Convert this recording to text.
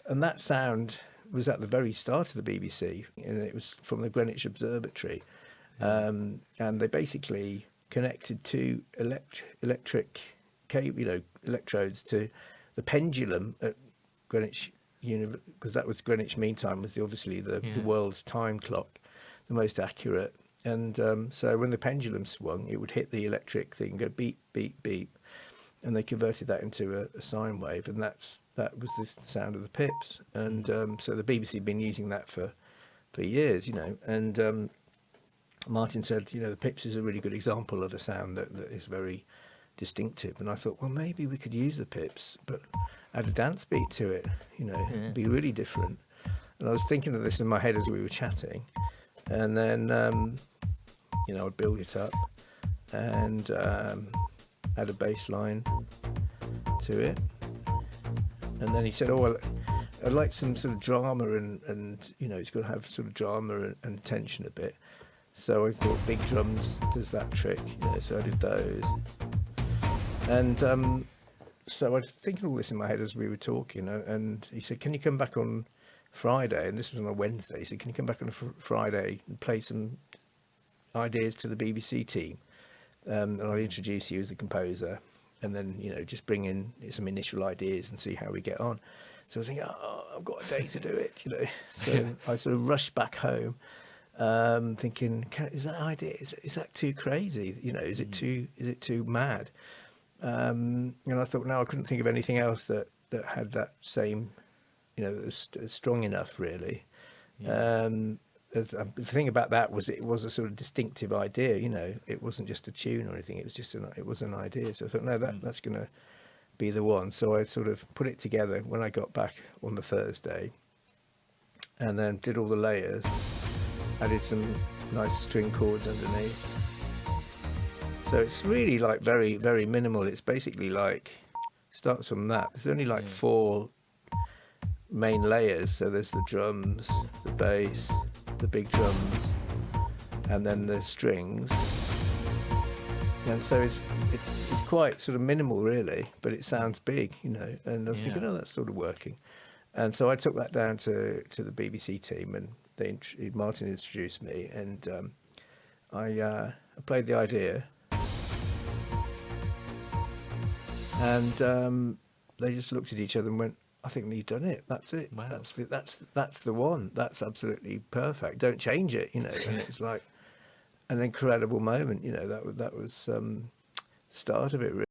And that sound was at the very start of the BBC, and it was from the Greenwich Observatory. And they basically connected two electric cable, electrodes to the pendulum at Greenwich because that was Greenwich Mean Time, was obviously the world's time clock, the most accurate. And so when the pendulum swung, it would hit the electric thing, go beep, beep, beep, and they converted that into a sine wave, and that was the sound of the pips. And so the BBC had been using that for years, and Martin said, the pips is a really good example of a sound that is very distinctive. And I thought, well, maybe we could use the pips, but add a dance beat to it, it'd be really different. And I was thinking of this in my head as we were chatting, and then, I'd build it up and add a bass line to it. And then he said, well, I'd like some sort of drama and it's got to have sort of drama and tension a bit. So I thought big drums does that trick, so I did those. And so I was thinking all this in my head as we were talking, and he said, can you come back on Friday? And this was on a Wednesday. He said, can you come back on a Friday and play some ideas to the BBC team? And I'll introduce you as the composer, and then, just bring in some initial ideas and see how we get on. So I was thinking, I've got a day to do it, So I sort of rushed back home, thinking, is that idea, is that too crazy? Is it too mad? And I thought, no, I couldn't think of anything else that had that same, that was strong enough, really. The thing about that was it was a sort of distinctive idea, it wasn't just a tune or anything, it was just it was an idea. So I thought, no, that's going to be the one. So I sort of put it together when I got back on the Thursday, and then did all the layers, added some nice string chords underneath. So it's really like very, very minimal. It's basically like, starts from that. There's only like 4 main layers. So there's the drums, the bass, the big drums, and then the strings. And so it's quite sort of minimal, really, but it sounds big, And I was thinking, that's sort of working. And so I took that down to the BBC team, and Martin introduced me, and I played the idea. And they just looked at each other and went, I think you've done it. That's it. Wow. That's the one. That's absolutely perfect. Don't change it, And it's like an incredible moment, That was the start of it, really.